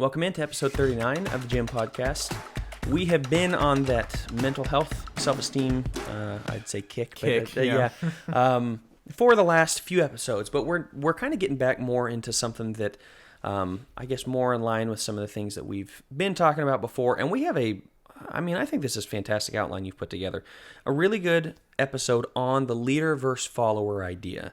Welcome into episode 39 of the Gym Podcast. We have been on that mental health, self-esteem, I'd say kick. For the last few episodes, but we're kind of getting back more into something that I guess more in line with some of the things that we've been talking about before. And we have I think this is a fantastic outline you've put together. A really good episode on the leader versus follower idea.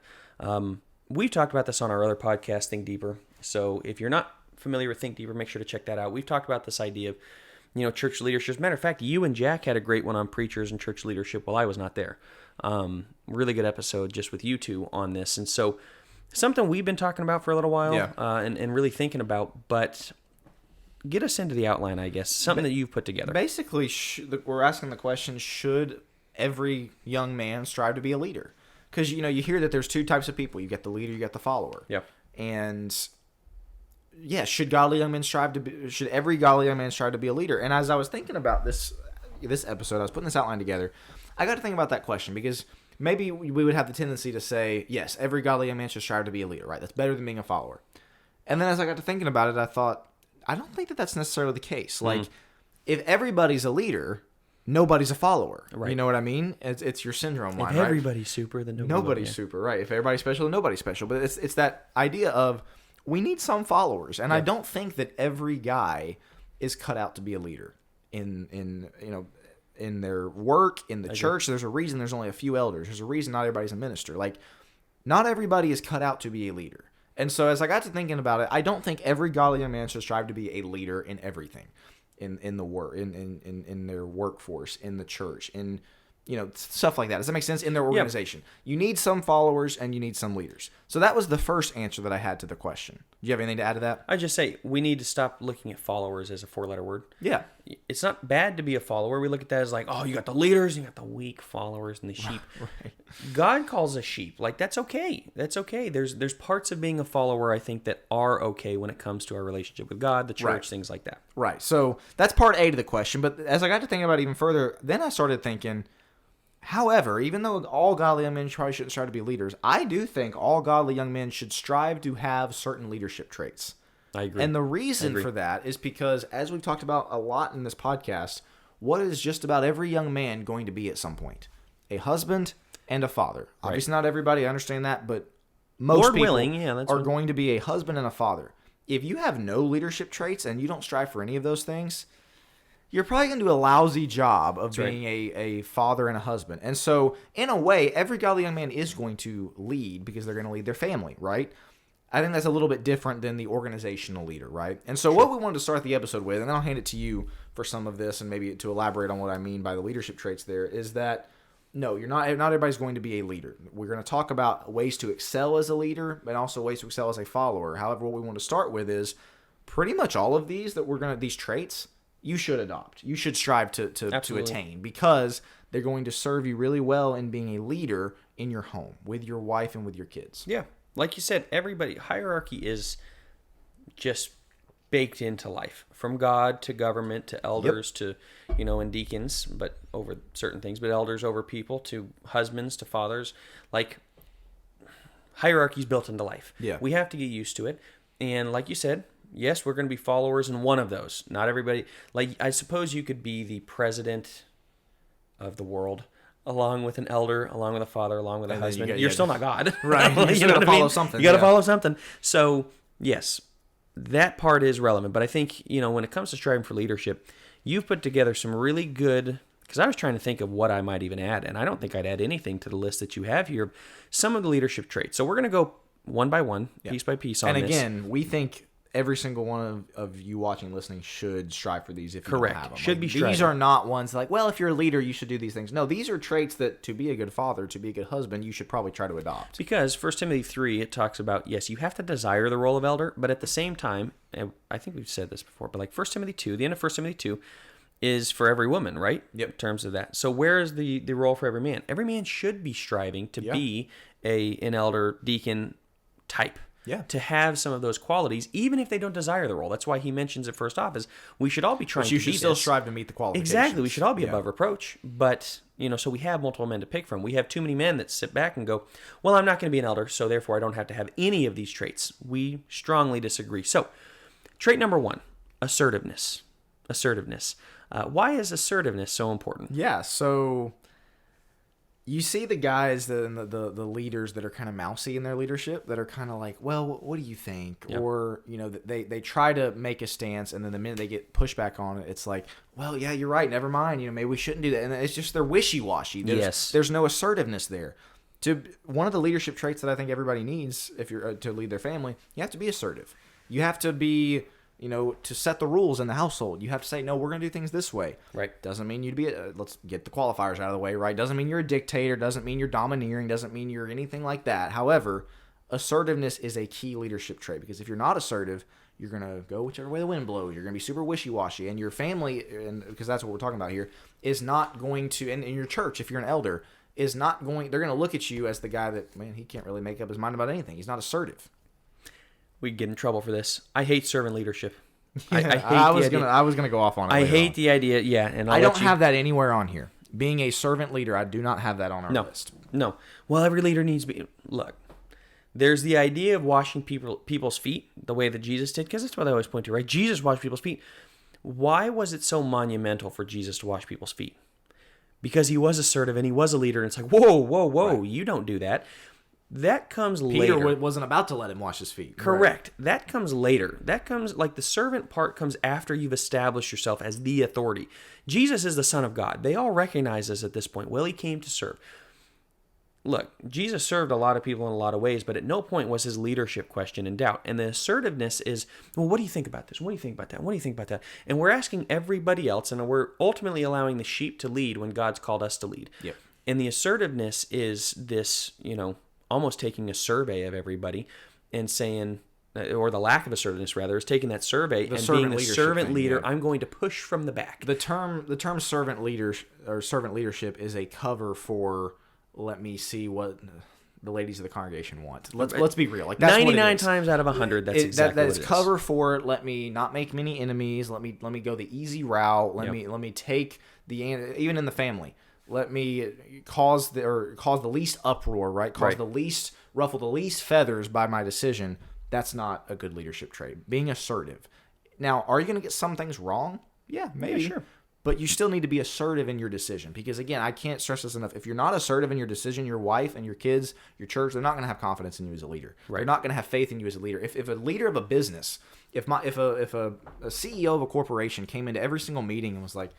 We've talked about this on our other podcast, Think Deeper. So if you're not familiar with Think Deeper, make sure to check that out. We've talked about this idea of, church leadership. As a matter of fact, you and Jack had a great one on preachers and church leadership while I was not there. Really good episode just with you two on this. And so something we've been talking about for a little while and really thinking about, but get us into the outline, I guess, something that you've put together. Basically, we're asking the question, should every young man strive to be a leader? Because, you hear that there's two types of people. You get the leader, you get the follower. Yeah. And should every godly young man strive to be a leader? And as I was thinking about this episode, I was putting this outline together, I got to think about that question, because maybe we would have the tendency to say, yes, every godly young man should strive to be a leader, right? That's better than being a follower. And then as I got to thinking about it, I thought, I don't think that that's necessarily the case. Like, if everybody's a leader, nobody's a follower. Right. You know what I mean? It's your syndrome line, If everybody's super, then nobody's super, right? If everybody's special, then nobody's special. But it's that idea of we need some followers, and I don't think that every guy is cut out to be a leader in their work, in the church. There's a reason there's only a few elders. There's a reason not everybody's a minister. Like, not everybody is cut out to be a leader. And so as I got to thinking about it, I don't think every godly young man should strive to be a leader in everything, in the work, in their workforce, in the church, in stuff like that. Does that make sense? In their organization. Yep. You need some followers and you need some leaders. So that was the first answer that I had to the question. Do you have anything to add to that? I just say we need to stop looking at followers as a four-letter word. Yeah. It's not bad to be a follower. We look at that as like, oh, you got the leaders, you got the weak followers and the sheep. Right. God calls us sheep. Like, that's okay. That's okay. There's parts of being a follower, I think, that are okay when it comes to our relationship with God, the church, things like that. Right. So that's part A to the question. But as I got to thinking about it even further, then I started thinking, however, even though all godly young men probably shouldn't strive to be leaders, I do think all godly young men should strive to have certain leadership traits. I agree. And the reason for that is because, as we've talked about a lot in this podcast, what is just about every young man going to be at some point? A husband and a father. Right. Obviously not everybody, I understand that, but most people are going to be a husband and a father. If you have no leadership traits and you don't strive for any of those things, you're probably going to do a lousy job of being a father and a husband. And so, in a way, every godly young man is going to lead because they're going to lead their family, right? I think that's a little bit different than the organizational leader, right? And so what we wanted to start the episode with, and then I'll hand it to you for some of this and maybe to elaborate on what I mean by the leadership traits there, is that, no, not everybody's going to be a leader. We're going to talk about ways to excel as a leader, but also ways to excel as a follower. However, what we want to start with is pretty much all of these these traits, you should adopt. You should strive to attain, because they're going to serve you really well in being a leader in your home, with your wife and with your kids. Yeah. Like you said, hierarchy is just baked into life. From God to government to elders to, and deacons, but over certain things, but elders over people, to husbands to fathers. Like, hierarchy's built into life. Yeah. We have to get used to it. And like you said, yes, we're going to be followers in one of those. Not everybody. Like, I suppose you could be the president of the world, along with an elder, along with a father, along with a husband. You're still not God. Right. You got to follow something. You got to follow something. So, yes, that part is relevant. But I think, when it comes to striving for leadership, you've put together some really good, because I was trying to think of what I might even add, and I don't think I'd add anything to the list that you have here, some of the leadership traits. So we're going to go one by one, piece by piece on this. And again, we think every single one of you watching, listening, should strive for these if you don't have them. Should be striving. These are not ones like, well, if you're a leader, you should do these things. No, these are traits that, to be a good father, to be a good husband, you should probably try to adopt. Because 1 Timothy 3, it talks about, yes, you have to desire the role of elder, but at the same time, and I think we've said this before, but like 1 Timothy 2, the end of 1 Timothy 2 is for every woman, right? Yep. In terms of that. So where is the role for every man? Every man should be striving to be an elder, deacon type. Yeah. To have some of those qualities, even if they don't desire the role. That's why he mentions it first off, is we should all be trying to be this. You should still strive to meet the qualifications. Exactly. We should all be above reproach. But, so we have multiple men to pick from. We have too many men that sit back and go, well, I'm not going to be an elder, so therefore I don't have to have any of these traits. We strongly disagree. So, trait number 1, Assertiveness. Why is assertiveness so important? Yeah, so you see the guys, the leaders that are kind of mousy in their leadership, that are kind of like, well, what do you think? Yep. Or, they try to make a stance, and then the minute they get pushback on it, it's like, well, yeah, you're right, never mind, maybe we shouldn't do that. And it's just they're wishy-washy. There's no assertiveness there. One of the leadership traits that I think everybody needs, if you're to lead their family, you have to be assertive. You have to be, to set the rules in the household. You have to say, no, we're going to do things this way. Right. Doesn't mean you'd be, let's get the qualifiers out of the way, right? Doesn't mean you're a dictator. Doesn't mean you're domineering. Doesn't mean you're anything like that. However, assertiveness is a key leadership trait, because if you're not assertive, you're going to go whichever way the wind blows. You're going to be super wishy-washy. And your family, and because that's what we're talking about here, is not going to, and in your church, if you're an elder, is not going, they're going to look at you as the guy that, man, he can't really make up his mind about anything. He's not assertive. We get in trouble for this. I hate servant leadership. Yeah, I was gonna go off on it. I hate the idea. Yeah, and I don't have that anywhere on here. Being a servant leader, I do not have that on our list. No. Well, every leader needs to be. Look, there's the idea of washing people's feet the way that Jesus did, because that's what I always point to, right? Jesus washed people's feet. Why was it so monumental for Jesus to wash people's feet? Because he was assertive and he was a leader, and it's like, whoa, right. You don't do that. That comes later. Peter wasn't about to let him wash his feet. Correct. Right. That comes later. That comes, like, the servant part comes after you've established yourself as the authority. Jesus is the Son of God. They all recognize this at this point. Well, he came to serve. Look, Jesus served a lot of people in a lot of ways, but at no point was his leadership question in doubt. And the assertiveness is, well, what do you think about this? What do you think about that? What do you think about that? And we're asking everybody else, and we're ultimately allowing the sheep to lead when God's called us to lead. Yep. And the assertiveness is this, almost taking a survey of everybody and saying, or the lack of assertiveness rather, is taking that survey and being the servant leader. I'm going to push from the back. The term servant leader or servant leadership is a cover for, let me see what the ladies of the congregation want. Let's be real. Like, that's 99 times out of 100, that's exactly what it is. Cover for, let me not make many enemies. Let me go the easy route. Let me take even in the family. Let me cause the least uproar, right? Ruffle the least feathers by my decision. That's not a good leadership trait. Being assertive. Now, are you going to get some things wrong? Yeah, maybe. Yeah, sure. But you still need to be assertive in your decision, because, again, I can't stress this enough. If you're not assertive in your decision, your wife and your kids, your church, they're not going to have confidence in you as a leader. Right. They're not going to have faith in you as a leader. If a leader of a business, if a CEO of a corporation came into every single meeting and was like,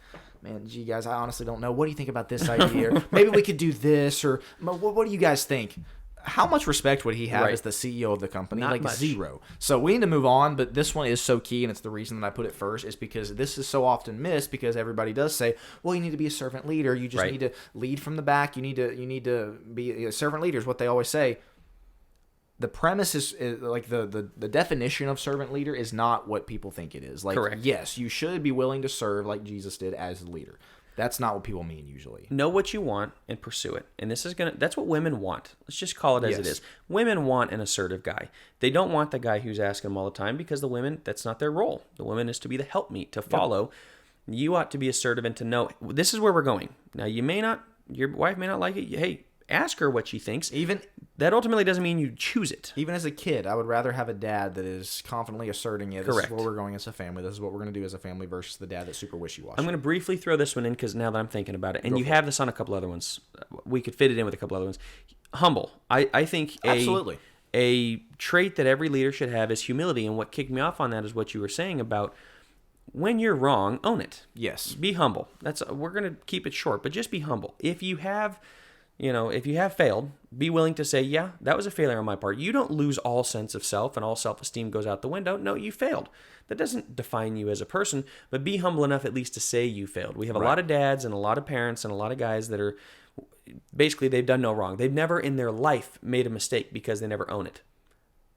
man, gee, guys, I honestly don't know. What do you think about this idea? Or maybe we could do this, or what do you guys think? How much respect would he have as the CEO of the company? Not like much. Zero. So we need to move on, but this one is so key, and it's the reason that I put it first, is because this is so often missed, because everybody does say, well, you need to be a servant leader. You just need to lead from the back. You need to be a servant leader is what they always say. The premise is like the definition of servant leader is not what people think it is. Like, correct. Yes, you should be willing to serve like Jesus did as a leader. That's not what people mean usually. Know what you want and pursue it. And that's what women want. Let's just call it as it is. Women want an assertive guy. They don't want the guy who's asking them all the time, because the women, that's not their role. The woman is to be the helpmeet, to follow. Yep. You ought to be assertive and to know, this is where we're going. Now, your wife may not like it. Hey, ask her what she thinks. Even that ultimately doesn't mean you choose it. Even as a kid, I would rather have a dad that is confidently asserting it. This Correct. is where we're going as a family. This is what we're going to do as a family, versus the dad that's super wishy-washy. I'm going to briefly throw this one in, because now that I'm thinking about it, and you have this on a couple other ones. We could fit it in with a couple other ones. Humble. I think absolutely a trait that every leader should have is humility. And what kicked me off on that is what you were saying about, when you're wrong, own it. Yes. Be humble. We're going to keep it short, but just be humble. If you have failed, be willing to say, yeah, that was a failure on my part. You don't lose all sense of self and all self-esteem goes out the window. No, you failed. That doesn't define you as a person, but be humble enough at least to say you failed. We have a lot of dads and a lot of parents and a lot of guys that are, basically, they've done no wrong. They've never in their life made a mistake because they never own it.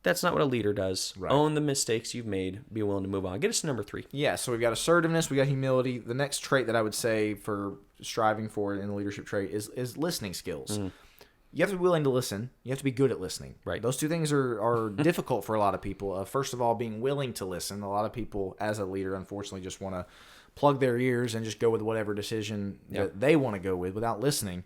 That's not what a leader does. Right. Own the mistakes you've made. Be willing to move on. Get us to number 3. Yeah, so we've got assertiveness. We got humility. The next trait that I would say for striving for in the leadership trait is listening skills. You have to be willing to listen. You have to be good at listening. Right. Those two things are difficult for a lot of people. First of all, being willing to listen. A lot of people, as a leader, unfortunately, just want to plug their ears and just go with whatever decision that they want to go with without listening.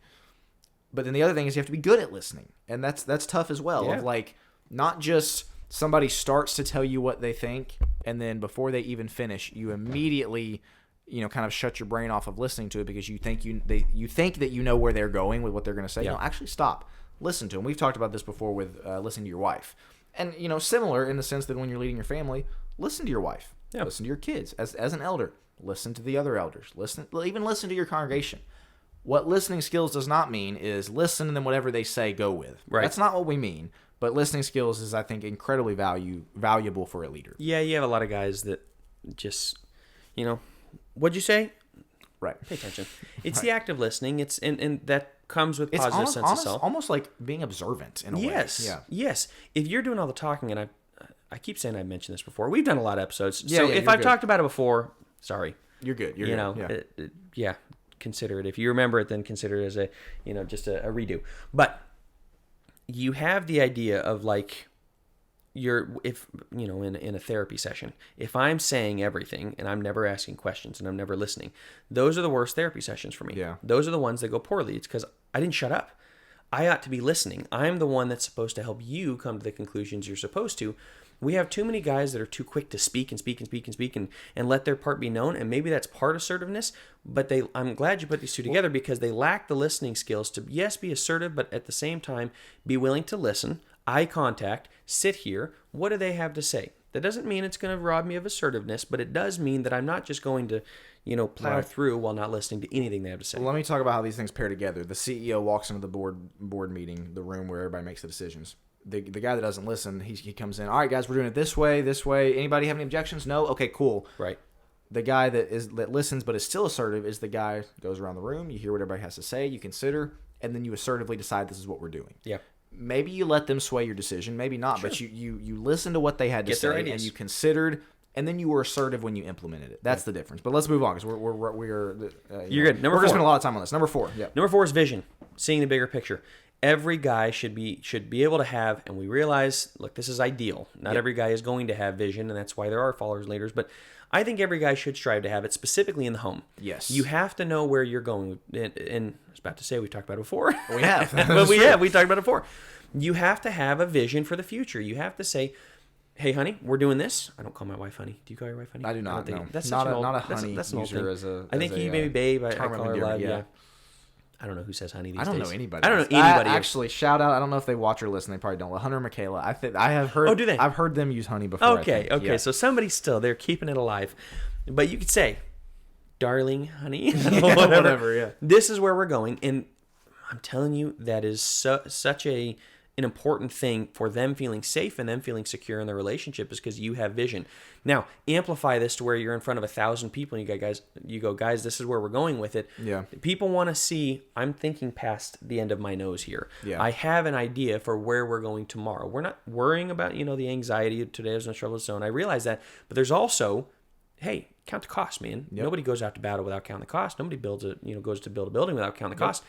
But then the other thing is you have to be good at listening, and that's tough as well. Yeah. Of like, not just somebody starts to tell you what they think and then before they even finish, you immediately, kind of shut your brain off of listening to it because you think that you know where they're going with what they're going to say. Yeah. No, actually stop. Listen to them. We've talked about this before with listening to your wife. And, similar in the sense that when you're leading your family, listen to your wife. Yeah. Listen to your kids. As an elder, listen to the other elders. Even listen to your congregation. What listening skills does not mean is listen and then whatever they say, go with. Right. That's not what we mean. But listening skills is, I think, incredibly valuable for a leader. Yeah, you have a lot of guys that just, what'd you say? Right. Pay attention. It's the act of listening. It's and that comes with positive sense of self. Almost like being observant in a way. Yes. If you're doing all the talking, and I keep saying I've mentioned this before. We've done a lot of episodes. Yeah, so yeah, if you're I've good. talked about it before, sorry. You're good. You're good. Yeah. Consider it. If you remember it, then consider it as a, just a redo. But you have the idea of like, in a therapy session, if I'm saying everything and I'm never asking questions and I'm never listening, those are the worst therapy sessions for me. Yeah. Those are the ones that go poorly. It's because I didn't shut up. I ought to be listening. I'm the one that's supposed to help you come to the conclusions you're supposed to. We have too many guys that are too quick to speak and let their part be known. And maybe that's part assertiveness, but I'm glad you put these two together because they lack the listening skills to, yes, be assertive, but at the same time, be willing to listen, eye contact, sit here. What do they have to say? That doesn't mean it's going to rob me of assertiveness, but it does mean that I'm not just going to, plow through while not listening to anything they have to say. Well, let me talk about how these things pair together. The CEO walks into the board meeting, the room where everybody makes the decisions. The guy that doesn't listen, he comes in. All right, guys, we're doing it this way. Anybody have any objections? No? Okay, cool. Right. The guy that listens but is still assertive is the guy who goes around the room. You hear what everybody has to say. You consider, and then you assertively decide this is what we're doing. Yeah. Maybe you let them sway your decision. Maybe not. Sure. But you listen to what they had to Get their say, ideas. and you considered, and then you were assertive when you implemented it. That's the difference. But let's move on because we're You're good. We're going to spend a lot of time on this. Number 4. Yeah. Number 4 is vision, seeing the bigger picture. Every guy should be able to have, and we realize, look, this is ideal. Not every guy is going to have vision, and that's why there are followers and leaders. But I think every guy should strive to have it, specifically in the home. Yes. You have to know where you're going. And I was about to say we talked about it before. We have. But we talked about it before. You have to have a vision for the future. You have to say, hey, honey, we're doing this. I don't call my wife honey. Do you call your wife honey? I do not. think, No. That's not such an a old, honey that's an old user thing. I think he maybe babe. I call her love. Yeah. I don't know who says honey these days. I don't know anybody. I don't know anybody. Actually, shout out. I don't know if they watch or listen. They probably don't. Hunter and Michaela. I have heard. Oh, do they? I've heard them use honey before. Okay. Yeah. So somebody's still there keeping it alive. But you could say, darling, honey, whatever. Yeah. This is where we're going. And I'm telling you, that is such an important thing for them feeling safe and them feeling secure in their relationship is because you have vision. Now, amplify this to where you're in front of 1,000 people and you go, guys, this is where we're going with it. Yeah. People want to see, I'm thinking past the end of my nose here. Yeah. I have an idea for where we're going tomorrow. We're not worrying about, the anxiety of today is no trouble zone. I realize that. But there's also, hey, count the cost, man. Yep. Nobody goes out to battle without counting the cost. Nobody goes to build a building without counting the cost.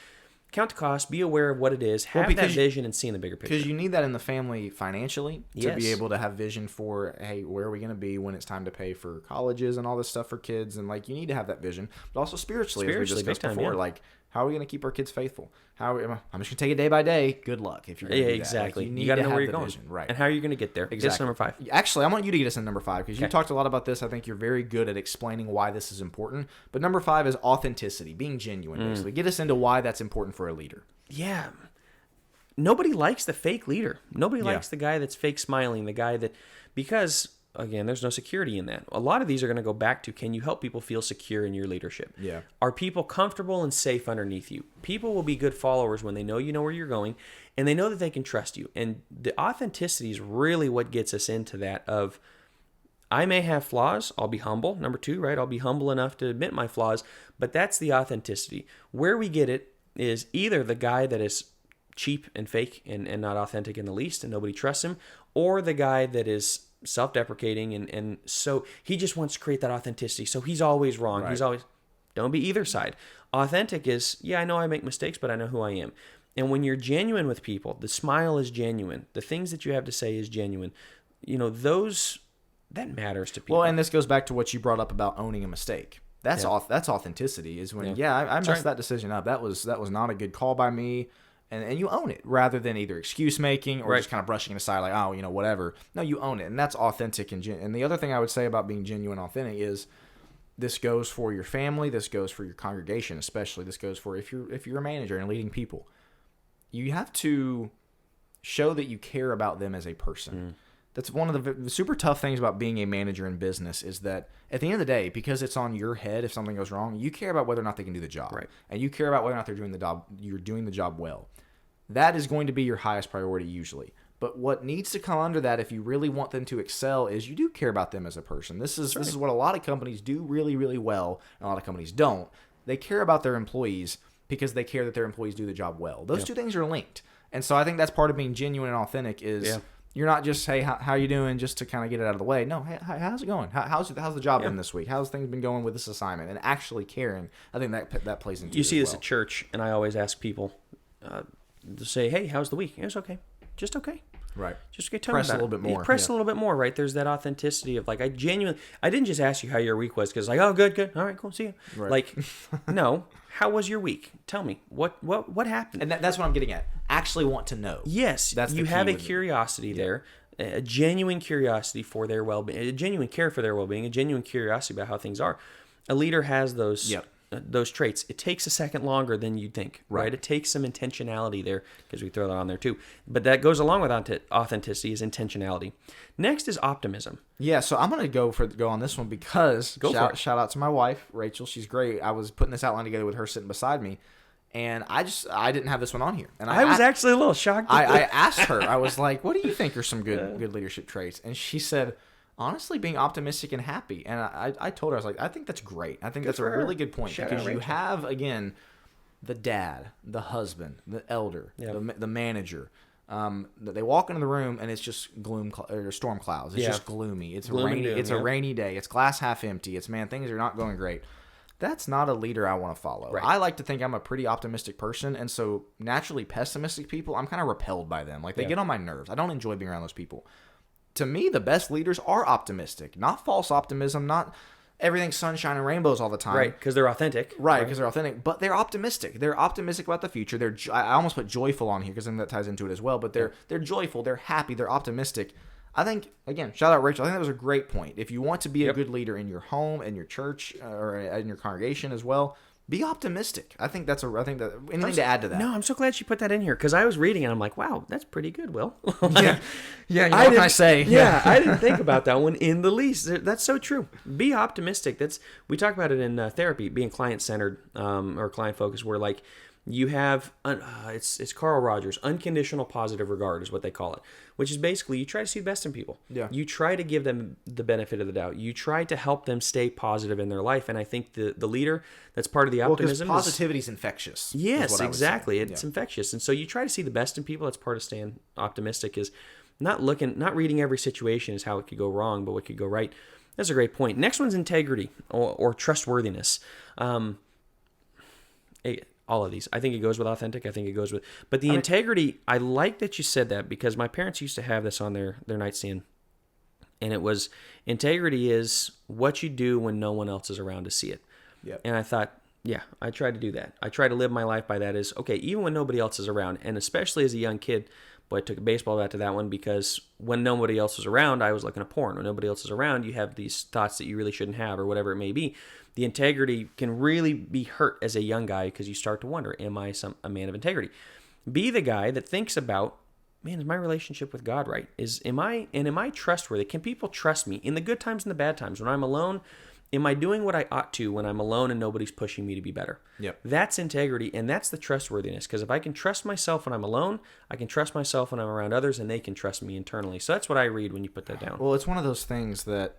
Count the cost, be aware of what it is, have that vision, and see in the bigger picture. Because you need that in the family financially to be Yes. able to have vision for, hey, where are we going to be when it's time to pay for colleges and all this stuff for kids? And, you need to have that vision. But also spiritually as we discussed big time, before. yeah. How are we going to keep our kids faithful? I'm just going to take it day by day. Good luck if you're going to do that. Exactly. You got to know have where you're the going. vision. Right. And how are you going to get there? Exactly. That's number 5. Actually, I want you to get us in number 5 because you Okay. talked a lot about this. I think you're very good at explaining why this is important. But number 5 is authenticity, being genuine, basically. Get us into why that's important for a leader. Yeah. Nobody likes the fake leader. Nobody likes the guy that's fake smiling, the guy that, because, again, there's no security in that. A lot of these are going to go back to, can you help people feel secure in your leadership? Yeah. Are people comfortable and safe underneath you? People will be good followers when they know you know where you're going and they know that they can trust you. And the authenticity is really what gets us into that of, I may have flaws. I'll be humble. Number 2, right? I'll be humble enough to admit my flaws, but that's the authenticity. Where we get it is either the guy that is cheap and fake and not authentic in the least and nobody trusts him, or the guy that is self-deprecating and so he just wants to create that authenticity. So he's always wrong. Right. He's always, don't be either side. Authentic is, yeah, I know I make mistakes, but I know who I am. And when you're genuine with people, the smile is genuine. The things that you have to say is genuine. That matters to people. Well, and this goes back to what you brought up about owning a mistake. That's authenticity is when, I messed that decision up. That was not a good call by me. and you own it rather than either excuse making or Right. just kind of brushing it aside like, oh, whatever. No, you own it, and that's authentic and the other thing I would say about being genuine, authentic is this goes for your family, this goes for your congregation, especially this goes for if you're a manager and leading people. You have to show that you care about them as a person. That's one of the super tough things about being a manager in business is that at the end of the day, because it's on your head if something goes wrong, you care about whether or not they can do the job. Right. And you care about whether or not they're doing the job, you're doing the job well. That is going to be your highest priority usually. But what needs to come under that if you really want them to excel is you do care about them as a person. This is what a lot of companies do really, really well, and a lot of companies don't. They care about their employees because they care that their employees do the job well. Those two things are linked. And so I think that's part of being genuine and authentic is you're not just, hey, how you doing, just to kind of get it out of the way. No, hey, how's it going? How's the job been this week? How's things been going with this assignment? And actually caring, I think that plays into it. You see as this well. at church, and I always ask people to say, hey, how's the week? It's okay. Just okay. Right. Just get Press a little bit more. Press a little bit more, right? There's that authenticity of like, I didn't just ask you how your week was because like, oh, good. All right, cool. See you. Right. Like, no, how was your week? Tell me what happened? And that's what I'm getting at. Actually want to know. Yes, That's the you key have a with it. curiosity there, a genuine curiosity for their well-being, a genuine care for their well-being, a genuine curiosity about how things are. A leader has those those traits. It takes a second longer than you'd think, right? It takes some intentionality there because we throw that on there too. But that goes along with authenticity is intentionality. Next is optimism. Yeah, so I'm gonna go on this one because shout out to my wife Rachel. She's great. I was putting this outline together with her sitting beside me, and I didn't have this one on here. And I was actually a little shocked. I asked her. I was like, "What do you think are some good leadership traits?" And she said, honestly, being optimistic and happy. And I told her, I was like, I think that's great. I think that's a really good point because you have, again, the dad, the husband, the elder, the manager. They walk into the room and it's just storm clouds. It's just gloomy. It's rainy. It's a rainy day. It's glass half empty. It's, man, things are not going great. That's not a leader I want to follow. Right. I like to think I'm a pretty optimistic person, and so naturally pessimistic people, I'm kind of repelled by them. Like, they get on my nerves. I don't enjoy being around those people. To me, the best leaders are optimistic, not false optimism, not everything's sunshine and rainbows all the time. Right, because they're authentic. Right, because they're authentic, but they're optimistic. They're optimistic about the future. I almost put joyful on here because then that ties into it as well, but they're joyful, they're happy, they're optimistic. I think, again, shout out Rachel, I think that was a great point. If you want to be a good leader in your home, in your church, or in your congregation as well, be optimistic. I think that anything to add to that. No, I'm so glad she put that in here because I was reading and I'm like, wow, that's pretty good, Will. Yeah. What can I say? Yeah, I didn't think about that one in the least. That's so true. Be optimistic. We talk about it in therapy, being client-centered or client-focused, where like you have, it's Carl Rogers, unconditional positive regard is what they call it, which is basically you try to see the best in people. Yeah. You try to give them the benefit of the doubt. You try to help them stay positive in their life. And I think the leader, that's part of the optimism. Because positivity is infectious. Yes, exactly. It's infectious. And so you try to see the best in people. That's part of staying optimistic is not reading every situation as how it could go wrong, but what could go right. That's a great point. Next one's integrity or trustworthiness. All of these. I think it goes with authentic. I think it goes with... But the integrity, I like that you said that because my parents used to have this on their nightstand. And it was, integrity is what you do when no one else is around to see it. Yep. And I thought, yeah, I try to do that. I try to live my life by that is, okay, even when nobody else is around, and especially as a young kid, boy, I took a baseball bat to that one because when nobody else was around, I was looking at porn. When nobody else is around, you have these thoughts that you really shouldn't have or whatever it may be. The integrity can really be hurt as a young guy because you start to wonder, am I a man of integrity? Be the guy that thinks about, man, is my relationship with God right? Am I trustworthy? Can people trust me in the good times and the bad times? When I'm alone, am I doing what I ought to when I'm alone and nobody's pushing me to be better? Yep. That's integrity, and that's the trustworthiness. Because if I can trust myself when I'm alone, I can trust myself when I'm around others, and they can trust me internally. So that's what I read when you put that down. Well, it's one of those things that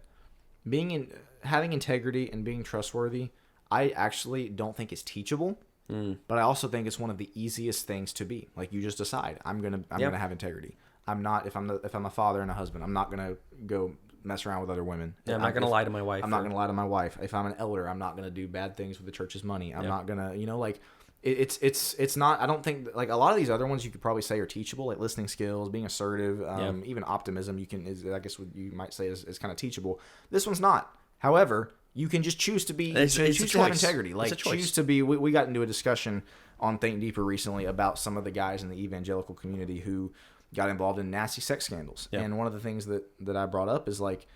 having integrity and being trustworthy, I actually don't think is teachable. But I also think it's one of the easiest things to be. Like, you just decide, I'm gonna have integrity. I'm not, if I'm a father and a husband, I'm not gonna go mess around with other women. Yeah, I'm not going to lie to my wife. I'm not going to lie to my wife. If I'm an elder, I'm not going to do bad things with the church's money. I'm not going to, like, it's not, I don't think, like, a lot of these other ones you could probably say are teachable, like listening skills, being assertive, even optimism, I guess what you might say is kind of teachable. This one's not. However, You can just choose to be, It's choose a to have choice. integrity. It's Like a choice. choose to be. We got into a discussion on Think Deeper recently about some of the guys in the evangelical community who got involved in nasty sex scandals. Yeah. And one of the things that I brought up is like,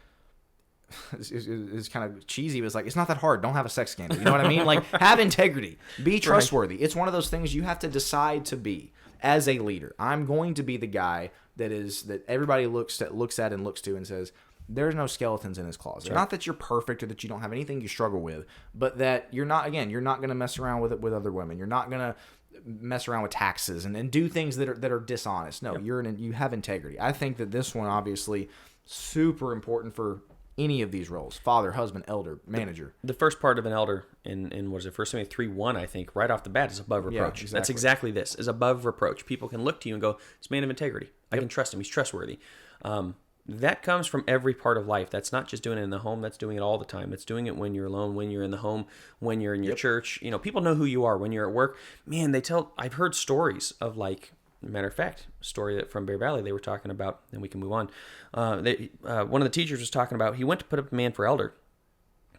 is kind of cheesy, but it's like, it's not that hard. Don't have a sex scandal. You know what I mean? Like, have integrity. Be trustworthy. It's one of those things you have to decide to be as a leader. I'm going to be the guy that everybody looks at and looks to and says, there's no skeletons in his closet. Right. Not that you're perfect or that you don't have anything you struggle with, but that you're not going to mess around with other women. You're not going to mess around with taxes and do things that are dishonest. No, you have integrity. I think that this one, obviously, super important for any of these roles: father, husband, elder, manager. The first part of an elder in what is it, 1 Samuel 3:1, I think, right off the bat, is above reproach. Yeah, exactly. That's exactly this, is above reproach. People can look to you and go, this man of integrity. I can trust him. He's trustworthy. That comes from every part of life. That's not just doing it in the home. That's doing it all the time. That's doing it when you're alone, when you're in the home, when you're in your church. You know, people know who you are when you're at work. Man, I've heard stories of, like, matter of fact, a story that from Bear Valley they were talking about, and we can move on. One of the teachers was talking about, he went to put up a man for elder.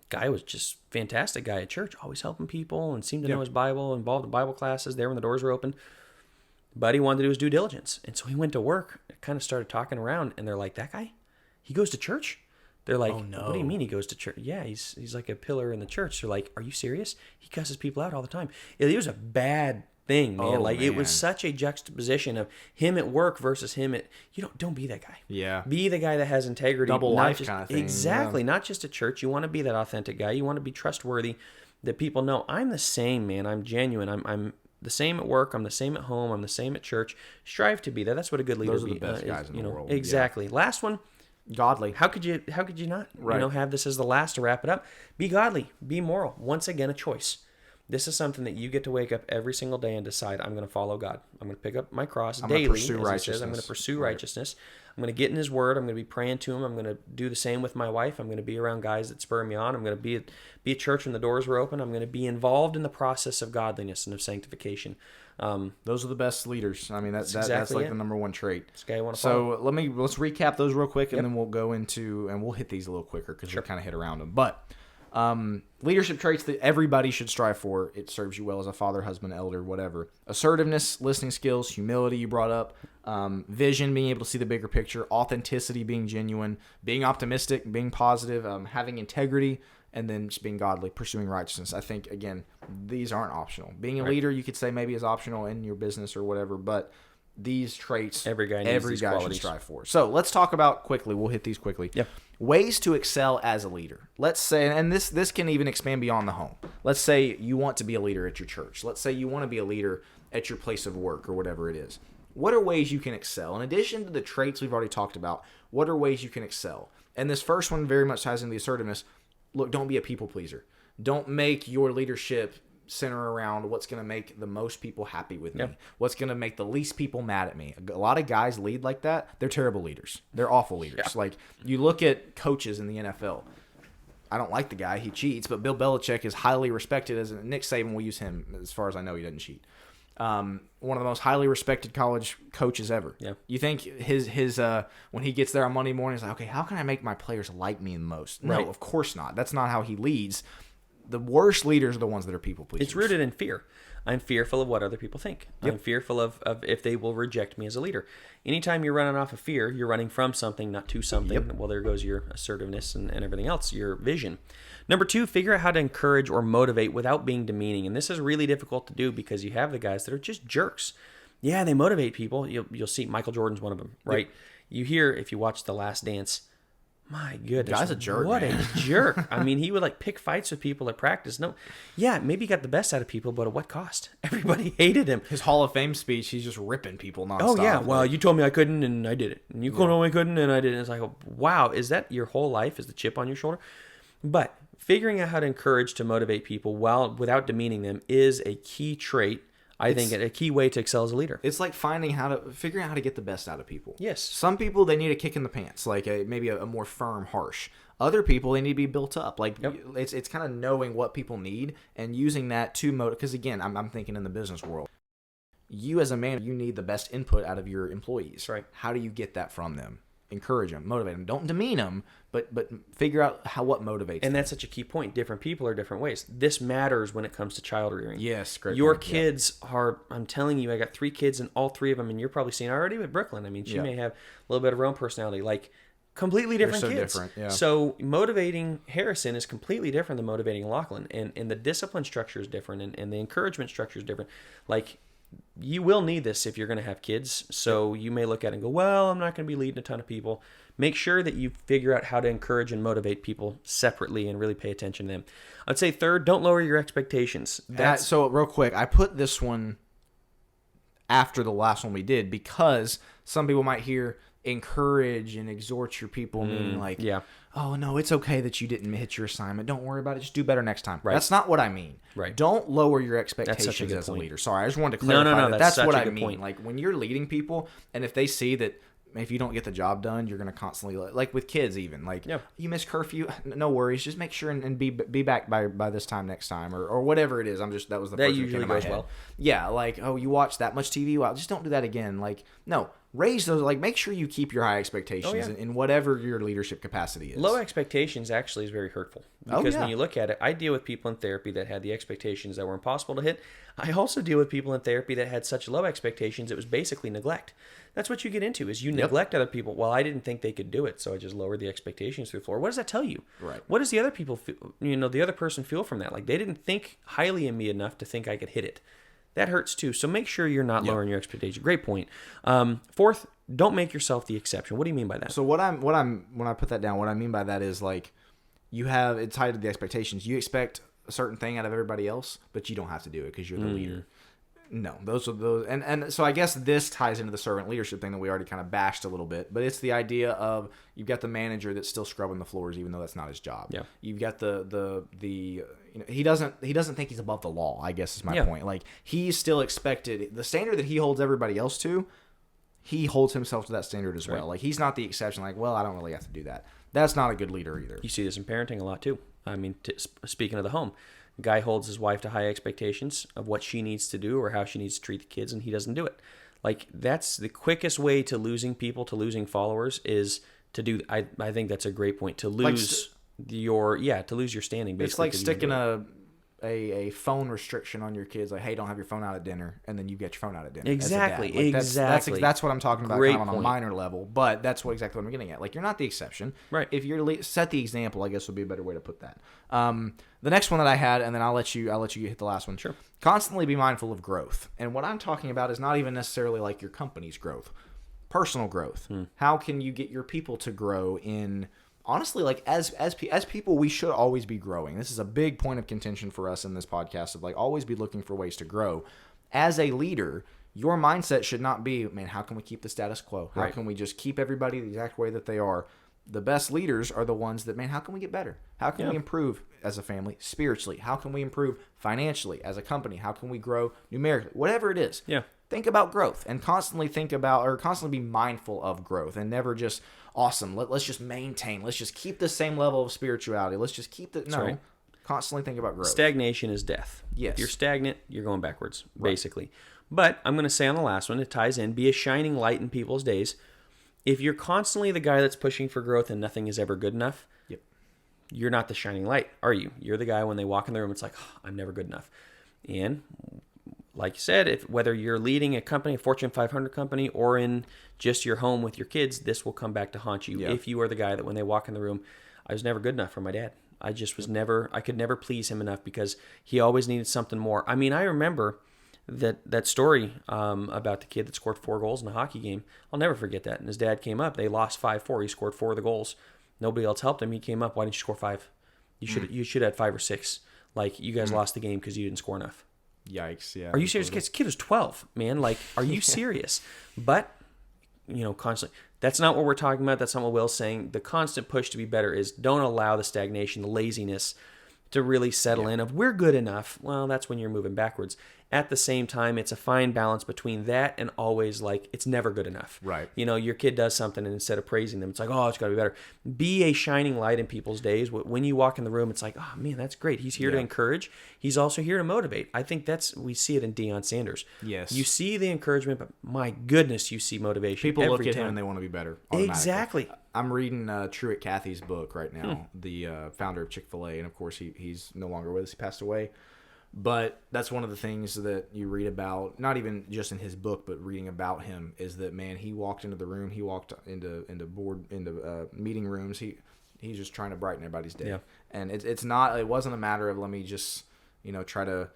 Guy was just fantastic guy at church, always helping people and seemed to know his Bible, involved in Bible classes there when the doors were open. But he wanted to do his due diligence. And so he went to work, kind of started talking around, and they're like, that guy? He goes to church? They're like, oh, no. What do you mean he goes to church? Yeah, he's like a pillar in the church. They're like, are you serious? He cusses people out all the time. It was a bad thing, man. It was such a juxtaposition of him at work versus him at, don't be that guy. Yeah. Be the guy that has integrity. Double life kind of thing. Exactly. Yeah. Not just at church. You want to be that authentic guy. You want to be trustworthy, that people know, I'm the same, man. I'm genuine. I'm the same at work. I'm the same at home. I'm the same at church. Strive to be that. That's what a good leader Those are the best guys in the world. Exactly. Yeah. Last one. Godly. How could you not have this as the last to wrap it up? Be godly. Be moral. Once again, a choice. This is something that you get to wake up every single day and decide, I'm going to follow God. I'm going to pick up my cross daily. Pursue righteousness. I'm going to pursue righteousness. I'm going to get in his word. I'm going to be praying to him. I'm going to do the same with my wife. I'm going to be around guys that spur me on. I'm going to be at church when the doors were open. I'm going to be involved in the process of godliness and of sanctification. Those are the best leaders. I mean, that's like the number one trait. This guy you want to follow. So let's recap those real quick, and then we'll go into, and we'll hit these a little quicker because we kind of hit around them. But leadership traits that everybody should strive for. It serves you well as a father, husband, elder, whatever. Assertiveness, listening skills, humility you brought up, vision, being able to see the bigger picture, authenticity, being genuine, being optimistic, being positive, having integrity, and then just being godly, pursuing righteousness. I think, again, these aren't optional. Being a leader, you could say maybe is optional in your business or whatever, but these traits every guy should strive for. So let's talk about quickly. We'll hit these quickly. Yeah. Ways to excel as a leader. Let's say, and this can even expand beyond the home. Let's say you want to be a leader at your church. Let's say you want to be a leader at your place of work or whatever it is. What are ways you can excel? In addition to the traits we've already talked about, what are ways you can excel? And this first one very much ties into the assertiveness. Look, don't be a people pleaser. Don't make your leadership center around what's going to make the most people happy with me. What's going to make the least people mad at me. A lot of guys lead like that. They're terrible leaders. They're awful leaders. Yeah. Like, you look at coaches in the NFL. I don't like the guy. He cheats, but Bill Belichick is highly respected. Nick Saban will use him, as far as I know, he doesn't cheat. One of the most highly respected college coaches ever. Yeah. You think his when he gets there on Monday morning, he's like, okay, how can I make my players like me the most? No, of course not. That's not how he leads. The worst leaders are the ones that are people pleasers. It's rooted in fear. I'm fearful of what other people think. I'm fearful of if they will reject me as a leader. Anytime you're running off of fear, you're running from something, not to something. Well, there goes your assertiveness and everything else, your vision. Number 2, figure out how to encourage or motivate without being demeaning. And this is really difficult to do because you have the guys that are just jerks. Yeah, they motivate people. You'll see Michael Jordan's one of them, right? You hear, if you watch The Last Dance, my goodness. Guy's a jerk. What a jerk. I mean, he would like pick fights with people at practice. No, yeah, maybe he got the best out of people, but at what cost? Everybody hated him. His Hall of Fame speech, he's just ripping people nonstop. Oh, yeah. Well, you told me I couldn't, and I did it. And you told me I couldn't, and I did it. It's like, wow, is that your whole life? Is the chip on your shoulder? But figuring out how to encourage, to motivate people without demeaning them is a key trait. I think a key way to excel as a leader. It's like figuring out how to get the best out of people. Yes. Some people, they need a kick in the pants, like maybe a more firm, harsh. Other people, they need to be built up. Like it's kind of knowing what people need and using that to motivate. Because again, I'm thinking in the business world, you as a man, you need the best input out of your employees. Right. How do you get that from them? encourage them, motivate them. Don't demean them, but figure out what motivates them. And that's such a key point. Different people are different ways. This matters when it comes to child rearing. Yes, great Your point. kids are, I'm telling you, I got 3 kids and all 3 of them, and you're probably seeing already with Brooklyn. I mean, she may have a little bit of her own personality, like completely different They're so kids. different, yeah. So motivating Harrison is completely different than motivating Lachlan. And the discipline structure is different, and the encouragement structure is different. Like, you will need this if you're going to have kids. So you may look at it and go, well, I'm not going to be leading a ton of people. Make sure that you figure out how to encourage and motivate people separately and really pay attention to them. I'd say third, don't lower your expectations. So real quick, I put this one after the last one we did because some people might hear encourage and exhort your people, meaning like, oh, no, it's okay that you didn't hit your assignment. Don't worry about it. Just do better next time. Right. That's not what I mean. Right. Don't lower your expectations good as point. a leader. Sorry, I just wanted to clarify No, that. that's That's what such a I good mean. point. Like, when you're leading people, and if they see that if you don't get the job done, you're going to constantly, like with kids even, like, you miss curfew, no worries. Just make sure and be back by this time next time, or whatever it is. That was the first thing that came to my head. well. Yeah, like, oh, you watch that much TV? Well, just don't do that again. Like, no, raise those. Like, make sure you keep your high expectations in whatever your leadership capacity is. Low expectations actually is very hurtful. Because when you look at it, I deal with people in therapy that had the expectations that were impossible to hit. I also deal with people in therapy that had such low expectations it was basically neglect. That's what you get into, is you neglect other people. Well, I didn't think they could do it, so I just lowered the expectations through the floor. What does that tell you? Right. What does the other people feel, the other person feel from that? Like, they didn't think highly of me enough to think I could hit it. That hurts too. So make sure you're not lowering your expectations. Great point. Fourth, don't make yourself the exception. What do you mean by that? So when I put that down, what I mean by that is, like, it's tied to the expectations. You expect a certain thing out of everybody else, but you don't have to do it because you're the leader. No, those are those, and so I guess this ties into the servant leadership thing that we already kind of bashed a little bit, but it's the idea of you've got the manager that's still scrubbing the floors even though that's not his job. Yeah, you've got the he doesn't think he's above the law, I guess is my point. Like, he's still expected, the standard that he holds everybody else to, he holds himself to that standard as well. Like, he's not the exception. Like, well, I don't really have to do that. That's not a good leader either. You see this in parenting a lot too. I mean, speaking of the home. Guy holds his wife to high expectations of what she needs to do or how she needs to treat the kids, and he doesn't do it. Like, that's the quickest way to losing people, to losing followers, is to do. I think that's a great point. To lose to lose your standing. Basically, it's like sticking a phone restriction on your kids, like, hey, don't have your phone out at dinner, and then you get your phone out at dinner. Exactly, like, exactly. That's what I'm talking about, Great kind of on point. a minor level, but that's exactly what I'm getting at. Like, you're not the exception, right? If you're set the example, I guess would be a better way to put that. The next one that I had, and then I'll let you hit the last one. Sure. Constantly be mindful of growth, and what I'm talking about is not even necessarily like your company's growth, personal growth. How can you get your people to grow in? Honestly, like, as people, we should always be growing. This is a big point of contention for us in this podcast, of, like, always be looking for ways to grow. As a leader, your mindset should not be, man, how can we keep the status quo? How can we just keep everybody the exact way that they are? The best leaders are the ones that, man, how can we get better? How can we improve as a family spiritually? How can we improve financially as a company? How can we grow numerically? Whatever it is. Yeah. Think about growth and constantly constantly be mindful of growth, and never just, awesome, let's just maintain. Let's just keep the same level of spirituality. Let's just keep the constantly think about growth. Stagnation is death. Yes. If you're stagnant, you're going backwards, basically. But I'm going to say on the last one, it ties in, be a shining light in people's days. If you're constantly the guy that's pushing for growth and nothing is ever good enough, you're not the shining light, are you? You're the guy when they walk in the room, it's like, oh, I'm never good enough. And like you said, whether you're leading a company, a Fortune 500 company, or in just your home with your kids, this will come back to haunt you. If you are the guy that when they walk in the room, I was never good enough for my dad. I just was I could never please him enough because he always needed something more. I mean, I remember that story about the kid that scored 4 goals in a hockey game. I'll never forget that. And his dad came up. They lost 5-4. He scored 4 of the goals. Nobody else helped him. He came up. Why didn't you score 5? You should have had 5 or 6. Like, you guys lost the game because you didn't score enough. Yikes! Yeah. Are you serious? This kid was 12, man. Like, are you serious? But constantly. That's not what we're talking about. That's not what Will's saying. The constant push to be better is don't allow the stagnation, the laziness to really settle in of we're good enough. Well, that's when you're moving backwards. at the same time, it's a fine balance between that and always like, it's never good enough. Right. You know, your kid does something and instead of praising them, it's like, oh, it's got to be better. Be a shining light in people's days. When you walk in the room, it's like, oh man, that's great. He's here to encourage. He's also here to motivate. I think we see it in Deion Sanders. Yes. You see the encouragement, but my goodness, you see motivation. People every look at time. him and they want to be better. Exactly. I'm reading Truett Cathy's book right now, the founder of Chick-fil-A, and of course he's no longer with us. He passed away. But that's one of the things that you read about, not even just in his book, but reading about him, is that, man, he walked into the room, he walked into meeting rooms, he's just trying to brighten everybody's day. Yeah. And it wasn't a matter of let me just, try to,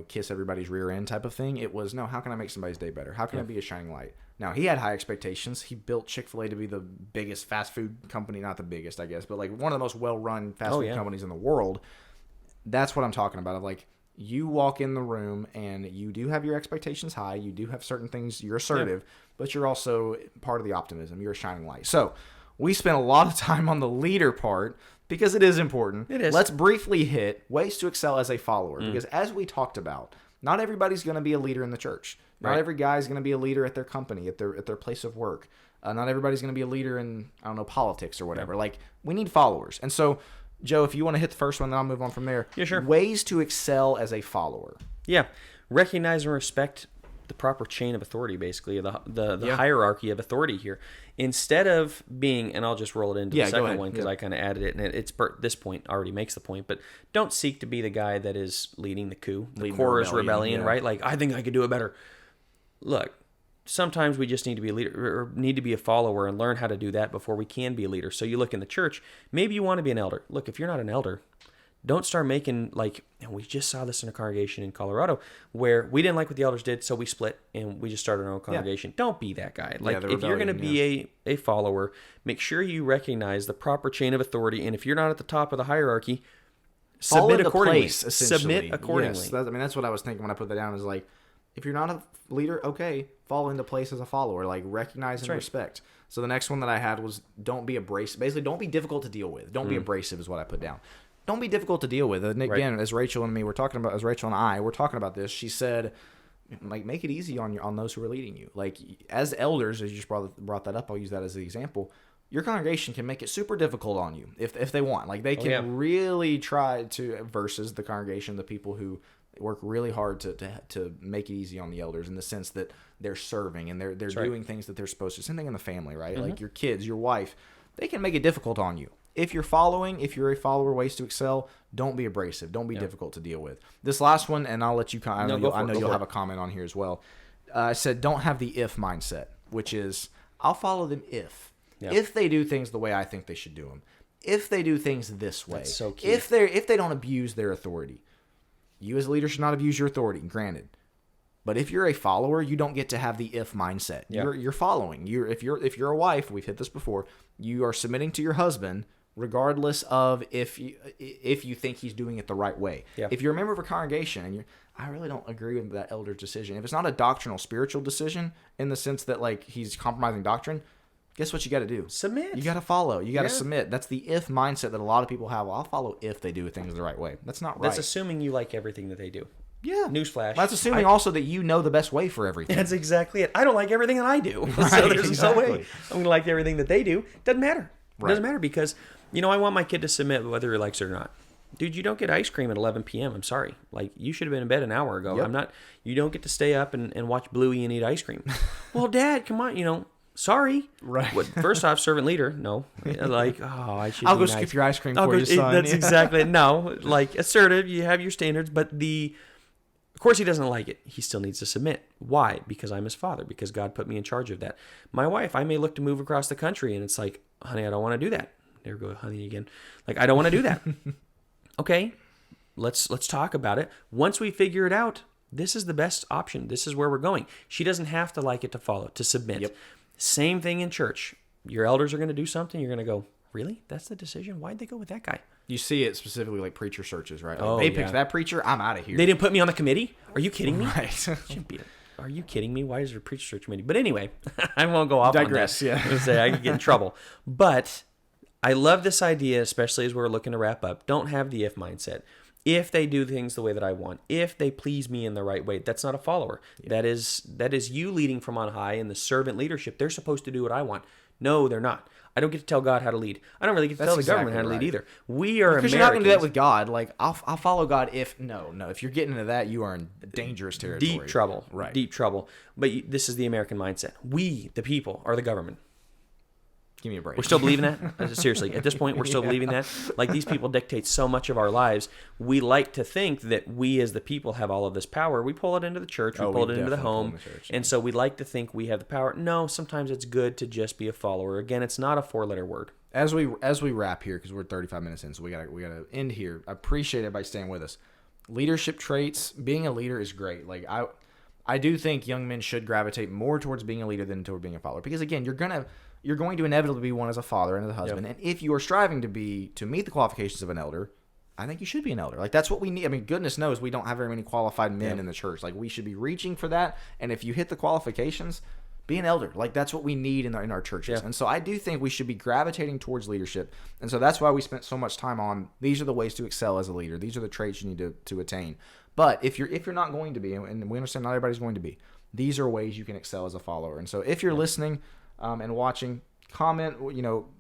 kiss everybody's rear end type of thing. It was, no, how can I make somebody's day better? How can I be a shining light? Now, he had high expectations. He built Chick-fil-A to be the biggest fast food company, not the biggest, I guess, but like one of the most well-run fast food companies in the world. That's what I'm talking about. Like, you walk in the room and you do have your expectations high. You do have certain things. You're assertive, but you're also part of the optimism. You're a shining light. So we spent a lot of time on the leader part because it is important. It is. Let's briefly hit ways to excel as a follower because as we talked about, not everybody's going to be a leader in the church. Not every guy's going to be a leader at their company, at their place of work. Not everybody's going to be a leader in, politics or whatever. Like, we need followers. And so, Joe, if you want to hit the first one, then I'll move on from there. Yeah, sure. Ways to excel as a follower. Yeah. Recognize and respect the proper chain of authority, basically, the hierarchy of authority here. Instead of being, and I'll just roll it into the second one because I kind of added it, and this point already makes the point, but don't seek to be the guy that is leading the coup, the Korah's rebellion, right? Like, I think I could do it better. Look, sometimes we just need to be a leader or need to be a follower and learn how to do that before we can be a leader. So you look in the church, maybe you want to be an elder. Look, if you're not an elder, don't start making and we just saw this in a congregation in Colorado where we didn't like what the elders did, so we split and we just started our own congregation. Yeah. Don't be that guy. Like, if you're going to be a follower, make sure you recognize the proper chain of authority. And if you're not at the top of the hierarchy, submit accordingly. Place, submit accordingly. Yes, that's what I was thinking when I put that down. Is like, if you're not a leader, okay, fall into place as a follower. Like, recognize and respect. So the next one that I had was don't be abrasive. Basically, don't be difficult to deal with. Don't be abrasive is what I put down. Don't be difficult to deal with. And again, as Rachel and I were talking about this, she said, like, make it easy on those who are leading you. Like, as elders, as you just brought that up, I'll use that as the example. Your congregation can make it super difficult on you if they want. Like, they can really try to, versus the congregation, the people who work really hard to make it easy on the elders in the sense that they're serving and they're doing things that they're supposed to. Same thing in the family, right? Like, your kids, your wife, they can make it difficult on you. If you're a follower, ways to excel, don't be abrasive. Don't be difficult to deal with. This last one, and I'll let you I know you'll have a comment on here as well. I said don't have the if mindset, which is I'll follow them if they do things the way I think they should do them. If they do things this way. That's so key. If they don't abuse their authority. You as a leader should not abuse your authority, granted. But if you're a follower, you don't get to have the if mindset. Yeah. You're following. If you're a wife, we've hit this before, you are submitting to your husband regardless of if you think he's doing it the right way. Yeah. If you're a member of a congregation and I really don't agree with that elder's decision. If it's not a doctrinal, spiritual decision in the sense that like he's compromising doctrine, guess what you got to do? Submit. You got to follow. You got to submit. That's the if mindset that a lot of people have. Well, I'll follow if they do things the right way. That's not right. That's assuming you like everything that they do. Yeah. Newsflash. That's assuming also that you know the best way for everything. That's exactly it. I don't like everything that I do. Right, so there's exactly. no way I'm going to like everything that they do. Doesn't matter. It Right. doesn't matter because, I want my kid to submit whether he likes it or not. Dude, you don't get ice cream at 11 p.m. I'm sorry. Like, you should have been in bed an hour ago. Yep. You don't get to stay up and watch Bluey and eat ice cream. Well, Dad, come on, sorry. Right. First off, servant leader, no. Like, I should I'll be go nice. skip your ice cream for you, son. That's exactly, no. Like, assertive, you have your standards, but of course he doesn't like it. He still needs to submit. Why? Because I'm his father, because God put me in charge of that. My wife, I may look to move across the country, and it's like, honey, I don't want to do that. There go honey again. Like, I don't want to do that. Okay, let's talk about it. Once we figure it out, this is the best option. This is where we're going. She doesn't have to like it to follow, to submit. Yep. Same thing in church. Your elders are going to do something. You're going to go, really? That's the decision? Why'd they go with that guy? You see it specifically like preacher searches, right? Like, Oh, they yeah. picked that preacher, I'm out of here. They didn't put me on the committee? Are you kidding me? Right. Shouldn't be. Are you kidding me? Why is there a preacher search committee? But anyway, I won't go off Digress, on that. yeah. I'm gonna say I could get in trouble. But I love this idea, especially as we're looking to wrap up. Don't have the if mindset. if they do things the way that I want, if they please me in the right way, that's not a follower. Yeah. That is you leading from on high in the servant leadership. They're supposed to do what I want. No, they're not. I don't get to tell God how to lead. I don't really get to tell the government how to lead either. We are Americans. Because you're not going to do that with God. Like, I'll follow God if... No. If you're getting into that, you are in dangerous territory. Deep trouble. Right. Deep trouble. But this is the American mindset. We, the people, are the government. Give me a break. We're still believing that? Seriously, at this point, we're still believing that? Like, these people dictate so much of our lives. We like to think that we as the people have all of this power. We pull it into the church. We pull it into the home. And so we like to think we have the power. No, sometimes it's good to just be a follower. Again, it's not a four-letter word. As we wrap here, because we're 35 minutes in, so we gotta end here. I appreciate everybody staying with us. Leadership traits, being a leader is great. Like, I do think young men should gravitate more towards being a leader than toward being a follower. Because, again, you're going to inevitably be one as a father and as a husband. Yep. And if you are striving to meet the qualifications of an elder, I think you should be an elder. Like, that's what we need. I mean, goodness knows we don't have very many qualified men in the church. Like, we should be reaching for that. And if you hit the qualifications, be an elder. Like, that's what we need in our churches. Yeah. And so I do think we should be gravitating towards leadership. And so that's why we spent so much time on these are the ways to excel as a leader. These are the traits you need to attain. But if you're not going to be, and we understand not everybody's going to be, these are ways you can excel as a follower. And so if you're listening and watching, comment,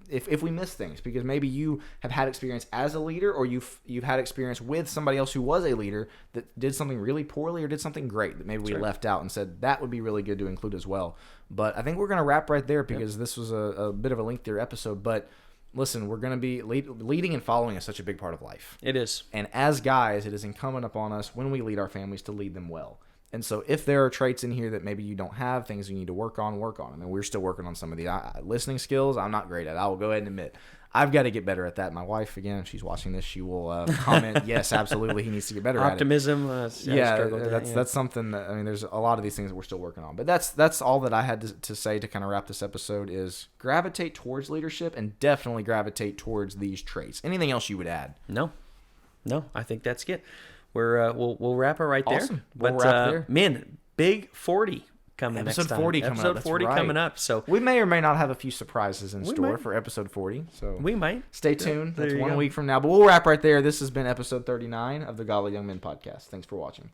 if we miss things, because maybe you have had experience as a leader, or you've had experience with somebody else who was a leader that did something really poorly or did something great that maybe we left out and said that would be really good to include as well. But I think we're going to wrap right there because this was a bit of a lengthier episode. But listen, we're going to be leading and following is such a big part of life. It is. And as guys, it is incumbent upon us when we lead our families to lead them well. And so if there are traits in here that maybe you don't have, things you need to work on. I mean, we're still working on some of the listening skills. I'm not great at it. I will go ahead and admit. I've got to get better at that. My wife, again, if she's watching this, she will comment, yes, absolutely, he needs to get better optimism, at it. Optimism. That's something that, I mean, there's a lot of these things that we're still working on. But that's all that I had to say to kind of wrap this episode is gravitate towards leadership and definitely gravitate towards these traits. Anything else you would add? No, I think that's it. We'll wrap it right there. Awesome. We'll wrap there. Man, big 40 coming next time. Episode 40 coming up. Episode 40 coming up. So we may or may not have a few surprises in store for episode 40. So we might. Stay tuned. That's 1 week from now. But we'll wrap right there. This has been episode 39 of the Godly Young Men podcast. Thanks for watching.